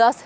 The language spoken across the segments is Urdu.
10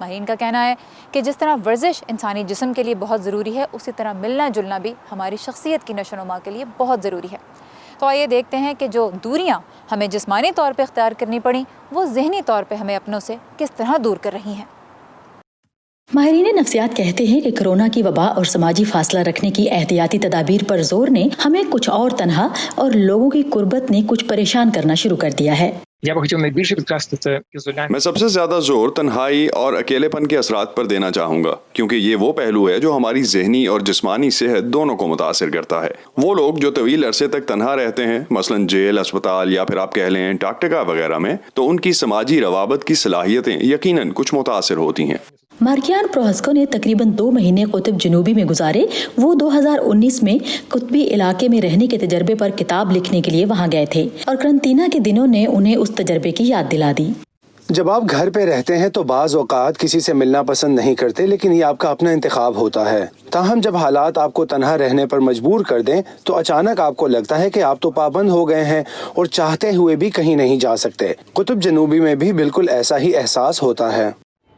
ماہرین کا کہنا ہے کہ جس طرح ورزش انسانی جسم کے لیے بہت ضروری ہے، اسی طرح ملنا جلنا بھی ہماری شخصیت کی نشو و نما کے لیے بہت ضروری ہے۔ تو آئیے دیکھتے ہیں کہ جو دوریاں ہمیں جسمانی طور پہ اختیار کرنی پڑیں وہ ذہنی طور پہ ہمیں اپنوں سے کس طرح دور کر رہی ہیں۔ ماہرین نفسیات کہتے ہیں کہ کرونا کی وبا اور سماجی فاصلہ رکھنے کی احتیاطی تدابیر پر زور نے ہمیں کچھ اور تنہا اور لوگوں کی قربت نے کچھ پریشان کرنا شروع کر دیا ہے۔ میں سب سے زیادہ زور تنہائی اور اکیلے پن کے اثرات پر دینا چاہوں گا، کیونکہ یہ وہ پہلو ہے جو ہماری ذہنی اور جسمانی صحت دونوں کو متاثر کرتا ہے۔ وہ لوگ جو طویل عرصے تک تنہا رہتے ہیں، مثلا جیل، اسپتال یا پھر آپ کہہ لیں انٹارکٹیکا وغیرہ میں، تو ان کی سماجی روابط کی صلاحیتیں یقیناً کچھ متاثر ہوتی ہیں۔ مارکیان پروہسکو نے تقریباً 2 مہینے قطب جنوبی میں گزارے۔ وہ 2019 میں قطبی علاقے میں رہنے کے تجربے پر کتاب لکھنے کے لیے وہاں گئے تھے، اور قرنطینہ کے دنوں نے انہیں اس تجربے کی یاد دلا دی۔ جب آپ گھر پہ رہتے ہیں تو بعض اوقات کسی سے ملنا پسند نہیں کرتے، لیکن یہ آپ کا اپنا انتخاب ہوتا ہے۔ تاہم جب حالات آپ کو تنہا رہنے پر مجبور کر دیں تو اچانک آپ کو لگتا ہے کہ آپ تو پابند ہو گئے ہیں اور چاہتے ہوئے بھی کہیں نہیں جا سکتے۔ قطب جنوبی میں بھی بالکل ایسا ہی احساس ہوتا ہے۔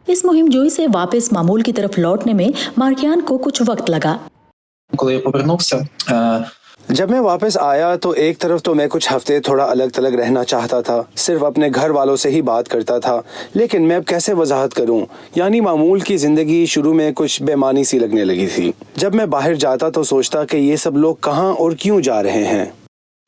اس مہم جوئی سے واپس معمول کی طرف لوٹنے میں مارکیان کو کچھ وقت لگا۔ جب میں واپس آیا تو ایک طرف تو میں کچھ ہفتے تھوڑا الگ تھلگ رہنا چاہتا تھا، صرف اپنے گھر والوں سے ہی بات کرتا تھا، لیکن میں اب کیسے وضاحت کروں، یعنی معمول کی زندگی شروع میں کچھ بے معنی سی لگنے لگی تھی۔ جب میں باہر جاتا تو سوچتا کہ یہ سب لوگ کہاں اور کیوں جا رہے ہیں۔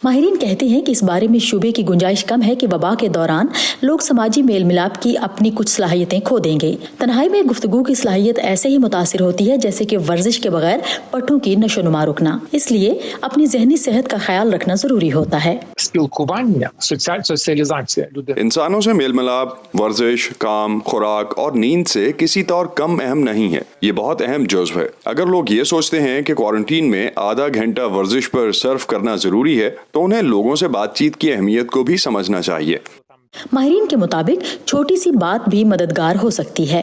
ماہرین کہتے ہیں کہ اس بارے میں شبے کی گنجائش کم ہے کہ وبا کے دوران لوگ سماجی میل ملاپ کی اپنی کچھ صلاحیتیں کھو دیں گے۔ تنہائی میں گفتگو کی صلاحیت ایسے ہی متاثر ہوتی ہے جیسے کہ ورزش کے بغیر پٹھوں کی نشو و نما رکنا۔ اس لیے اپنی ذہنی صحت کا خیال رکھنا ضروری ہوتا ہے۔ انسانوں سے میل ملاپ، ورزش، کام، خوراک اور نیند سے کسی طور کم اہم نہیں ہے، یہ بہت اہم جزو ہے۔ اگر لوگ یہ سوچتے ہیں کہ کوارنٹین میں آدھا گھنٹہ ورزش پر صرف کرنا ضروری ہے تو انہیں لوگوں سے بات چیت کی اہمیت کو بھی سمجھنا چاہیے۔ ماہرین کے مطابق چھوٹی سی بات بھی مددگار ہو سکتی ہے۔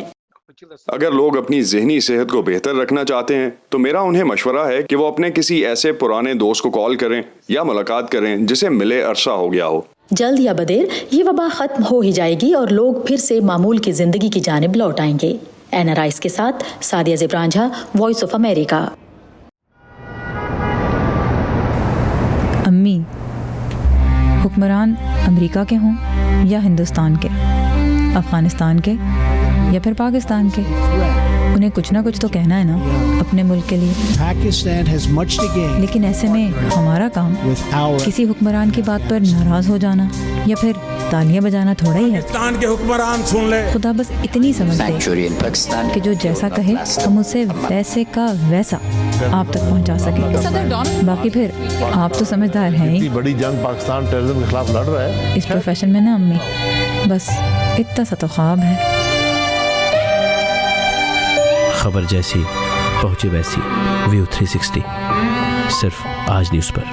اگر لوگ اپنی ذہنی صحت کو بہتر رکھنا چاہتے ہیں تو میرا انہیں مشورہ ہے کہ وہ اپنے کسی ایسے پرانے دوست کو کال کریں یا ملاقات کریں جسے ملے عرصہ ہو گیا ہو۔ جلد یا بدیر یہ وبا ختم ہو ہی جائے گی اور لوگ پھر سے معمول کی زندگی کی جانب لوٹ آئیں گے۔ اینا رائس کے ساتھ سادیہ زبرانجھا، وائس آف امریکہ۔ امی، حکمران امریکہ کے ہوں یا ہندوستان کے، افغانستان کے یا پھر پاکستان کے، انہیں کچھ نہ کچھ تو کہنا ہے نا اپنے ملک کے لیے۔ لیکن ایسے میں ہمارا کام کسی حکمران کی بات پر ناراض ہو جانا یا پھر تالیاں بجانا تھوڑا ہی ہے۔ پاکستان کے حکمران سن لے، خدا بس اتنی سمجھ دے کہ جو جیسا کہے ہم اسے ویسے کا ویسا آپ تک پہنچا سکیں۔ باقی پھر آپ تو سمجھدار ہیں ہی، بڑی جنگ پاکستان ٹیررزم کے خلاف لڑ رہا ہے اس پروفیشن میں نا امی، بس اتنا سا تو خواب ہے۔ خبر جیسی پہنچے ویسی، ویو 360 صرف آج نیوز پر۔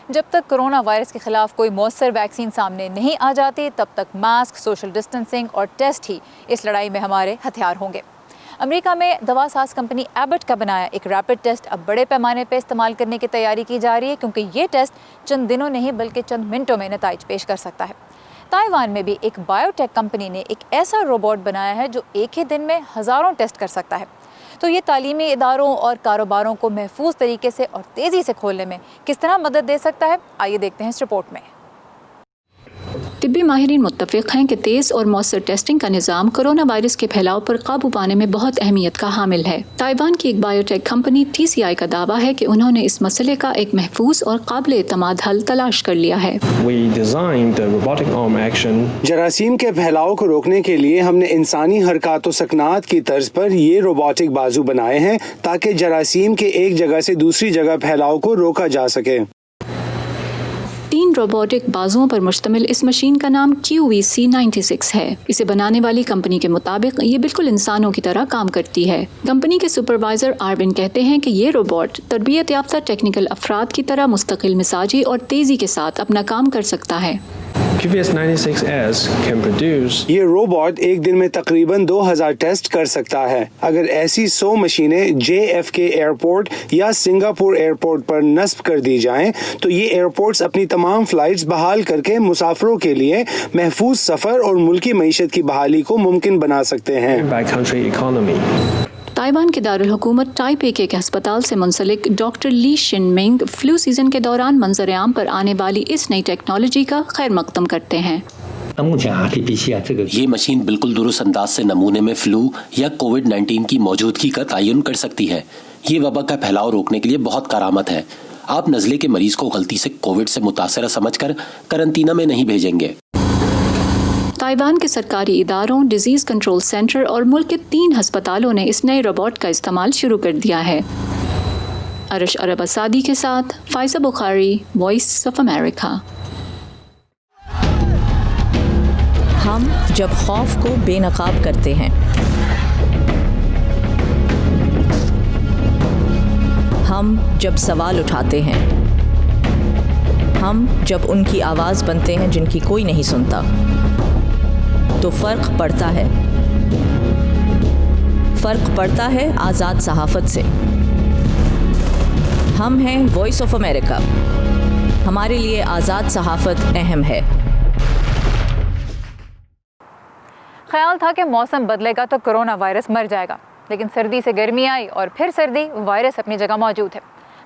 جب تک کرونا وائرس کے خلاف کوئی مؤثر ویکسین سامنے نہیں آ جاتی تب تک ماسک، سوشل ڈسٹنسنگ اور ٹیسٹ ہی اس لڑائی میں ہمارے ہتھیار ہوں گے۔ امریکہ میں دوا ساز کمپنی ایبٹ کا بنایا ایک ریپڈ ٹیسٹ اب بڑے پیمانے پہ استعمال کرنے کی تیاری کی جا رہی ہے، کیونکہ یہ ٹیسٹ چند دنوں نہیں بلکہ چند منٹوں میں نتائج پیش کر سکتا ہے۔ تائیوان میں بھی ایک بایو ٹیک کمپنی نے ایک ایسا روبوٹ بنایا ہے جو ایک ہی دن میں ہزاروں ٹیسٹ کر سکتا ہے۔ تو یہ تعلیمی اداروں اور کاروباروں کو محفوظ طریقے سے اور تیزی سے کھولنے میں کس طرح مدد دے سکتا ہے، آئیے دیکھتے ہیں اس رپورٹ میں۔ طبی ماہرین متفق ہیں کہ تیز اور مؤثر ٹیسٹنگ کا نظام کرونا وائرس کے پھیلاؤ پر قابو پانے میں بہت اہمیت کا حامل ہے۔ تائیوان کی ایک بایو ٹیک کمپنی TCI کا دعویٰ ہے کہ انہوں نے اس مسئلے کا ایک محفوظ اور قابل اعتماد حل تلاش کر لیا ہے۔ جراثیم کے پھیلاؤ کو روکنے کے لیے ہم نے انسانی حرکات و سکنات کی طرز پر یہ روبوٹک بازو بنائے ہیں تاکہ جراثیم کے ایک جگہ سے دوسری جگہ پھیلاؤ کو روکا جا سکے۔ 3 روبوٹک بازوؤں پر مشتمل اس مشین کا نام QVC96 ہے۔ اسے بنانے والی کمپنی کے مطابق یہ بالکل انسانوں کی طرح کام کرتی ہے۔ کمپنی کے سپروائزر آروین کہتے ہیں کہ یہ روبوٹ تربیت یافتہ ٹیکنیکل افراد کی طرح مستقل مزاجی اور تیزی کے ساتھ اپنا کام کر سکتا ہے۔ QVS 96S can produce یہ روبوٹ ایک دن میں تقریباً 2000 ٹیسٹ کر سکتا ہے. اگر ایسی 100 مشینیں JFK ایئرپورٹ یا سنگاپور ایئرپورٹ پر نصب کر دی جائیں تو یہ ایئرپورٹس اپنی تمام فلائٹس بحال کر کے مسافروں کے لیے محفوظ سفر اور ملکی معیشت کی بحالی کو ممکن بنا سکتے ہیں. تائیوان کے دارالحکومت ٹائپے کے ایک ہسپتال سے منسلک ڈاکٹر لی شن منگ فلو سیزن کے دوران منظر عام پر آنے والی اس نئی ٹیکنالوجی کا خیر مقدم کرتے ہیں. یہ مشین بالکل درست انداز سے نمونے میں فلو یا کووڈ-19 کی موجودگی کا تعین کر سکتی ہے. یہ وبا کا پھیلاؤ روکنے کے لیے بہت کارآمد ہے. آپ نزلے کے مریض کو غلطی سے کووڈ سے متاثرہ سمجھ کر قرنطینہ میں نہیں بھیجیں گے. تائیوان کے سرکاری اداروں، ڈیزیز کنٹرول سینٹر اور ملک کے 3 ہسپتالوں نے اس نئے روبوٹ کا استعمال شروع کر دیا ہے. ارش عرب اسادی کے ساتھ فائزہ بخاری، وائس آف امریکہ. ہم جب خوف کو بے نقاب کرتے ہیں، ہم جب سوال اٹھاتے ہیں، ہم جب ان کی آواز بنتے ہیں جن کی کوئی نہیں سنتا، تو فرق پڑتا ہے. فرق پڑتا ہے آزاد صحافت سے. ہم ہیں وائس آف امریکہ. ہمارے لیے آزاد صحافت اہم ہے. خیال تھا کہ موسم بدلے گا تو کرونا وائرس مر جائے گا، لیکن سردی سے گرمی آئی اور پھر سردی، وائرس اپنی جگہ موجود ہے.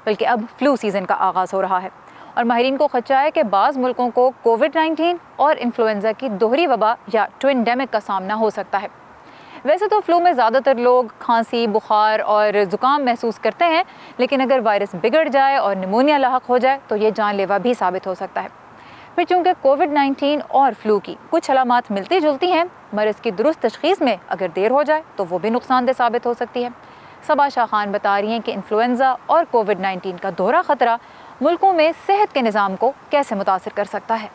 بلکہ اب فلو سیزن کا آغاز ہو رہا ہے اور ماہرین کو خدشہ ہے کہ بعض ملکوں کو کووڈ-19 اور انفلوئنزا کی دوہری وبا یا ٹوئن ڈیمک کا سامنا ہو سکتا ہے. ویسے تو فلو میں زیادہ تر لوگ کھانسی، بخار اور زکام محسوس کرتے ہیں، لیکن اگر وائرس بگڑ جائے اور نمونیا لاحق ہو جائے تو یہ جان لیوا بھی ثابت ہو سکتا ہے. پھر چونکہ کووڈ-19 اور فلو کی کچھ علامات ملتی جلتی ہیں، مرض کی درست تشخیص میں اگر دیر ہو جائے تو وہ بھی نقصان دہ ثابت ہو سکتی ہے. صبا شاہ خان بتا رہی ہیں کہ انفلوئنزا اور کووڈ-19 کا دوہرا خطرہ ملکوں میں صحت کے نظام کو کیسے متاثر کر سکتا ہے.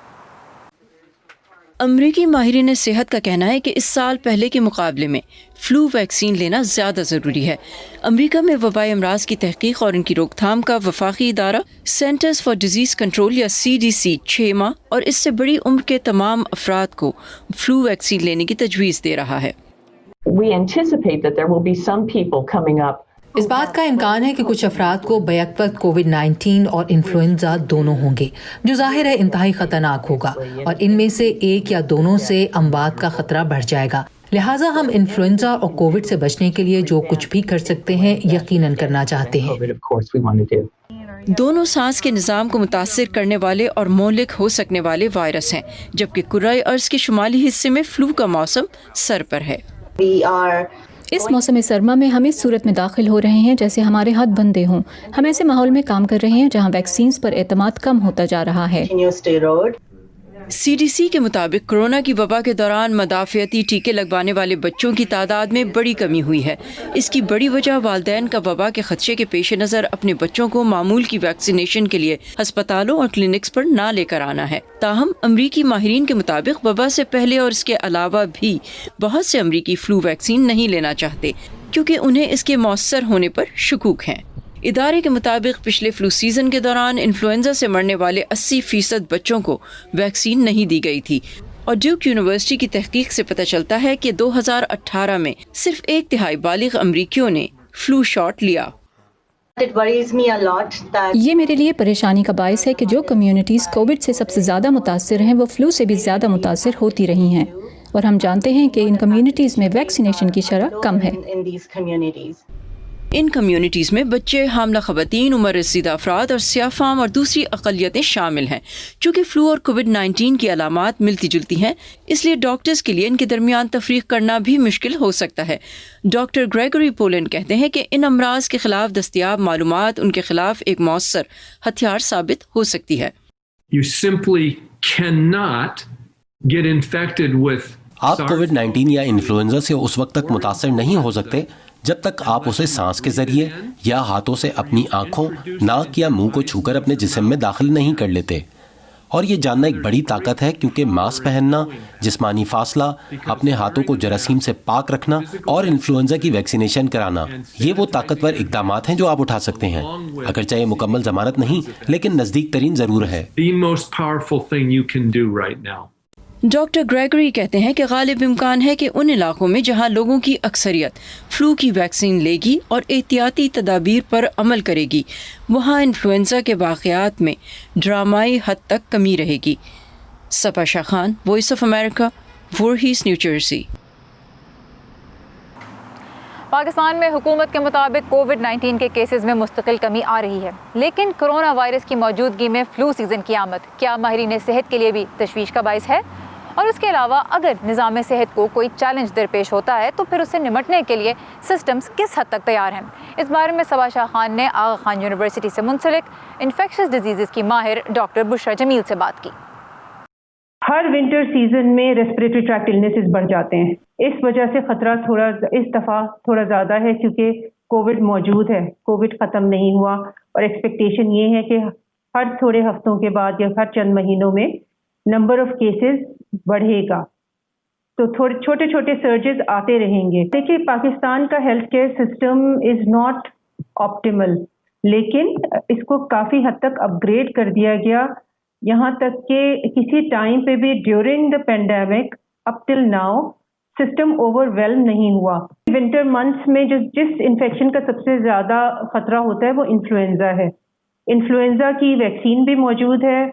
امریکی ماہرین صحت کا کہنا ہے کہ اس سال پہلے کے مقابلے میں فلو ویکسین لینا زیادہ ضروری ہے. امریکہ میں وبائی امراض کی تحقیق اور ان کی روک تھام کا وفاقی ادارہ سینٹرز فار ڈیزیز کنٹرول یا CDC 6 ماہ اور اس سے بڑی عمر کے تمام افراد کو فلو ویکسین لینے کی تجویز دے رہا ہے. اس بات کا امکان ہے کہ کچھ افراد کو بیک وقت کووڈ-19 اور انفلوئنزا دونوں ہوں گے، جو ظاہر ہے انتہائی خطرناک ہوگا، اور ان میں سے ایک یا دونوں سے اموات کا خطرہ بڑھ جائے گا. لہٰذا ہم انفلوئنزا اور کووڈ سے بچنے کے لیے جو کچھ بھی کر سکتے ہیں یقیناً کرنا چاہتے ہیں. دونوں سانس کے نظام کو متاثر کرنے والے اور مہلک ہو سکنے والے وائرس ہیں، جبکہ کرۂ ارض کے شمالی حصے میں فلو کا موسم سر پر ہے. اس موسم سرما میں ہم اس صورت میں داخل ہو رہے ہیں جیسے ہمارے ہاتھ بندھے ہوں. ہم ایسے ماحول میں کام کر رہے ہیں جہاں ویکسینز پر اعتماد کم ہوتا جا رہا ہے. CDC کے مطابق کورونا کی وبا کے دوران مدافعتی ٹیکے لگوانے والے بچوں کی تعداد میں بڑی کمی ہوئی ہے. اس کی بڑی وجہ والدین کا وبا کے خدشے کے پیش نظر اپنے بچوں کو معمول کی ویکسینیشن کے لیے ہسپتالوں اور کلینکس پر نہ لے کر آنا ہے. تاہم امریکی ماہرین کے مطابق وبا سے پہلے اور اس کے علاوہ بھی بہت سے امریکی فلو ویکسین نہیں لینا چاہتے کیونکہ انہیں اس کے مؤثر ہونے پر شکوک ہیں. ادارے کے مطابق پچھلے فلو سیزن کے دوران انفلوئنزا سے مرنے والے 80% بچوں کو ویکسین نہیں دی گئی تھی، اور ڈیوک یونیورسٹی کی تحقیق سے پتہ چلتا ہے کہ 2018 میں صرف 1/3 بالغ امریکیوں نے فلو شاٹ لیا. یہ میرے لیے پریشانی کا باعث ہے کہ جو کمیونٹیز کووڈ سے سب سے زیادہ متاثر ہیں وہ فلو سے بھی زیادہ متاثر ہوتی رہی ہیں، اور ہم جانتے ہیں کہ ان کمیونٹیز میں ویکسینیشن کی شرح کم ہے. ان کمیونٹیز میں بچے، حاملہ خواتین، عمر رسیدہ افراد اور سیاہ فام اور دوسری اقلیتیں شامل ہیں. چونکہ فلو اور کووڈ-19 کی علامات ملتی جلتی ہیں، اس لیے ڈاکٹرز کے لیے ان کے درمیان تفریق کرنا بھی مشکل ہو سکتا ہے. ڈاکٹر گریگوری پولینڈ کہتے ہیں کہ ان امراض کے خلاف دستیاب معلومات ان کے خلاف ایک مؤثر ہتھیار ثابت ہو سکتی ہے. آپ کووڈ-19 یا انفلوئنزا سے اس وقت تک متاثر نہیں ہو سکتے جب تک آپ اسے سانس کے ذریعے یا ہاتھوں سے اپنی آنکھوں، ناک یا منہ کو چھو کر اپنے جسم میں داخل نہیں کر لیتے. اور یہ جاننا ایک بڑی طاقت ہے کیونکہ ماسک پہننا، جسمانی فاصلہ، اپنے ہاتھوں کو جراثیم سے پاک رکھنا اور انفلوئنزا کی ویکسینیشن کرانا، یہ وہ طاقتور اقدامات ہیں جو آپ اٹھا سکتے ہیں. اگرچہ یہ مکمل ضمانت نہیں لیکن نزدیک ترین ضرور ہے. ڈاکٹر گریگری کہتے ہیں کہ غالب امکان ہے کہ ان علاقوں میں جہاں لوگوں کی اکثریت فلو کی ویکسین لے گی اور احتیاطی تدابیر پر عمل کرے گی، وہاں انفلوئنزا کے واقعات میں ڈرامائی حد تک کمی رہے گی. Sipah Shah Khan, Voice of America, Voorhees, New Jersey. Pakistan میں حکومت کے مطابق کووڈ-19 کے کیسز میں مستقل کمی آ رہی ہے، لیکن کرونا وائرس کی موجودگی میں فلو سیزن کی آمد کیا ماہرین صحت کے لیے بھی تشویش کا باعث ہے؟ اور اس کے علاوہ اگر نظام صحت کو کوئی چیلنج درپیش ہوتا ہے تو پھر اسے نمٹنے کے لیے سسٹمز کس حد تک تیار ہیں؟ اس بارے میں سبا شاہ خان نے آغا خان یونیورسٹی سے منسلک انفیکشس ڈیزیزز کی ماہر ڈاکٹر بشرا جمیل سے بات کی. ہر ونٹر سیزن میں ریسپریٹری ٹریکٹ النیسز بڑھ جاتے ہیں. اس وجہ سے خطرہ اس دفعہ تھوڑا زیادہ ہے کیونکہ کووڈ موجود ہے، کووڈ ختم نہیں ہوا اور ایکسپیکٹیشن یہ ہے کہ ہر تھوڑے ہفتوں کے بعد یا ہر چند مہینوں میں نمبر آف کیسز بڑھے گا، تو چھوٹے چھوٹے سرجز آتے رہیں گے. دیکھیے پاکستان کا health care system is not optimal, لیکن اس کو کافی حد تک اپ گریڈ کر دیا گیا، یہاں تک کہ کسی ٹائم پہ بھی during the pandemic up till now system over whelm نہیں ہوا. ونٹر منتھس میں جس انفیکشن کا سب سے زیادہ خطرہ ہوتا ہے وہ انفلوئنزا ہے. انفلوئنزا کی ویکسین بھی موجود ہے،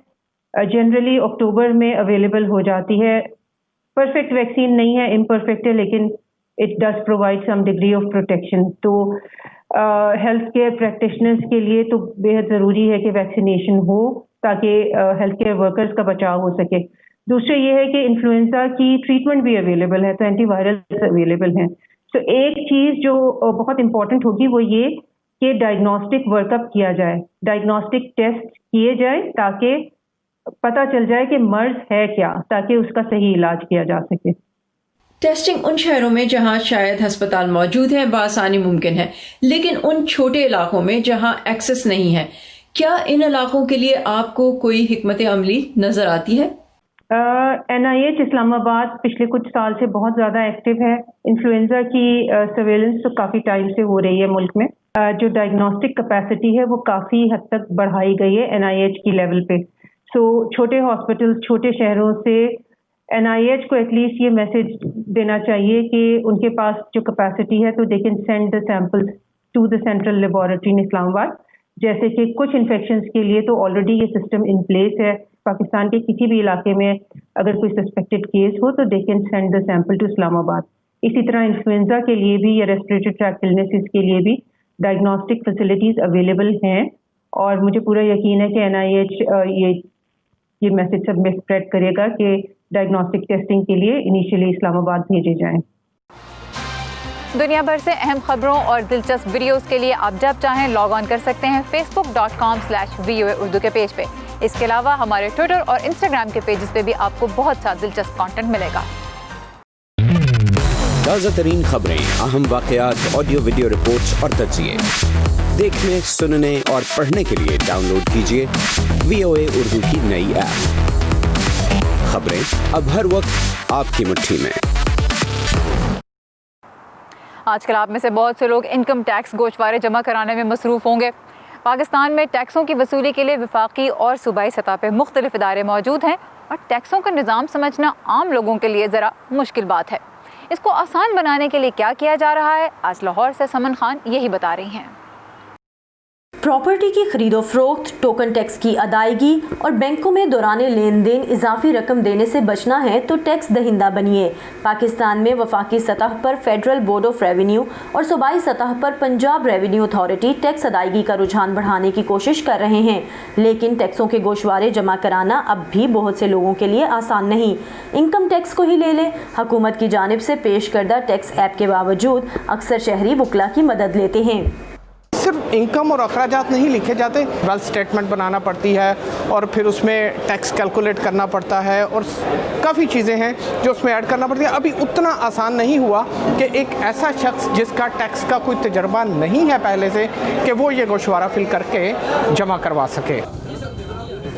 جنرلی اکتوبر میں اویلیبل ہو جاتی ہے. پرفیکٹ ویکسین نہیں ہے، امپرفیکٹ ہے، لیکن it does provide some degree of protection. تو ہیلتھ کیئر پریکٹیشنرز کے لیے تو بے حد ضروری ہے کہ ویکسینیشن ہو تاکہ ہیلتھ کیئر ورکرز کا بچاؤ ہو سکے. دوسرا یہ ہے کہ انفلوئنزا کی ٹریٹمنٹ بھی اویلیبل ہے، تو اینٹی وائرل اویلیبل ہیں. تو ایک چیز جو بہت امپورٹنٹ ہوگی وہ یہ کہ ڈائگنوسٹک ورک اپ کیا جائے، ڈائگنوسٹک ٹیسٹ کیے جائے تاکہ پتہ چل جائے کہ مرض ہے کیا، تاکہ اس کا صحیح علاج کیا جا سکے. ٹیسٹنگ ان شہروں میں جہاں شاید ہسپتال موجود ہیں بآسانی ممکن ہے، لیکن ان چھوٹے علاقوں میں جہاں ایکسس نہیں ہے، کیا ان علاقوں کے لیے آپ کو کوئی حکمت عملی نظر آتی ہے؟ NIH اسلام آباد پچھلے کچھ سال سے بہت زیادہ ایکٹیو ہے. انفلوئنزا کی سرویلنس تو کافی ٹائم سے ہو رہی ہے ملک میں. جو ڈائگنوسٹک کیپیسٹی ہے وہ کافی حد تک بڑھائی گئی ہے NIH کی لیول پہ. سو چھوٹے ہاسپٹل چھوٹے شہروں سے NIH کو ایٹ لیسٹ یہ میسج دینا چاہیے کہ ان کے پاس جو کیپیسٹی ہے تو they can send the sample to the central laboratory in Islamabad. جیسے کہ کچھ انفیکشنز کے لیے تو آلریڈی یہ سسٹم ان پلیس ہے. پاکستان کے کسی بھی علاقے میں اگر کوئی سسپیکٹڈ کیس ہو تو they can send the sample to Islamabad. اسی طرح انفلوئنزا کے لیے بھی یا ریسپریٹری ٹریکٹ النیسز کے لیے بھی ڈائگنوسٹک فیسلٹیز اویلیبل ہیں، اور مجھے پورا یقین ہے کہ NIH یہ میسج سب میں اسپریڈ کرے گا کہ ڈائگنوسٹک ٹیسٹنگ کے لیے انیشیلی اسلام آباد بھیجے جائیں. دنیا بھر سے اہم خبروں اور دلچسپ ویڈیوز کے لیے آپ جب چاہیں لاگ آن کر سکتے ہیں facebook.com/VOA اردو کے پیج پہ. اس کے علاوہ ہمارے ٹویٹر اور انسٹاگرام کے پیجز پہ بھی آپ کو بہت سا دلچسپ کانٹینٹ ملے گا. تازہ ترین خبریں، اہم واقعات، آڈیو ویڈیو رپورٹس اور تجزیے دیکھنے، سننے اور پڑھنے کے لیے ڈاؤن لوڈ کیجیے VOA اردو کی نئی ایپ. خبریں اب ہر وقت آپ کی مٹھی میں. آج کل آپ میں سے بہت سے لوگ انکم ٹیکس گوشوارے جمع کرانے میں مصروف ہوں گے. پاکستان میں ٹیکسوں کی وصولی کے لیے وفاقی اور صوبائی سطح پہ مختلف ادارے موجود ہیں، اور ٹیکسوں کا نظام سمجھنا عام لوگوں کے لیے ذرا مشکل بات ہے. اس کو آسان بنانے کے لیے کیا کیا جا رہا ہے، آج لاہور سے سمن خان یہی بتا رہی ہیں. پراپرٹی کی خرید و فروخت، ٹوکن ٹیکس کی ادائیگی اور بینکوں میں دوران لین دین اضافی رقم دینے سے بچنا ہے تو ٹیکس دہندہ بنیے. پاکستان میں وفاقی سطح پر فیڈرل بورڈ آف ریونیو اور صوبائی سطح پر پنجاب ریونیو اتھارٹی ٹیکس ادائیگی کا رجحان بڑھانے کی کوشش کر رہے ہیں، لیکن ٹیکسوں کے گوشوارے جمع کرانا اب بھی بہت سے لوگوں کے لیے آسان نہیں. انکم ٹیکس کو ہی لے لیں، حکومت کی جانب سے پیش کردہ ٹیکس ایپ کے باوجود اکثر شہری وکلا کی مدد لیتے ہیں. صرف انکم اور اخراجات نہیں لکھے جاتے، ویلتھ اسٹیٹمنٹ بنانا پڑتی ہے اور پھر اس میں ٹیکس کیلکولیٹ کرنا پڑتا ہے اور کافی چیزیں ہیں جو اس میں ایڈ کرنا پڑتی ہے. ابھی اتنا آسان نہیں ہوا کہ ایک ایسا شخص جس کا ٹیکس کا کوئی تجربہ نہیں ہے پہلے سے کہ وہ یہ گوشوارہ فل کر کے جمع کروا سکے.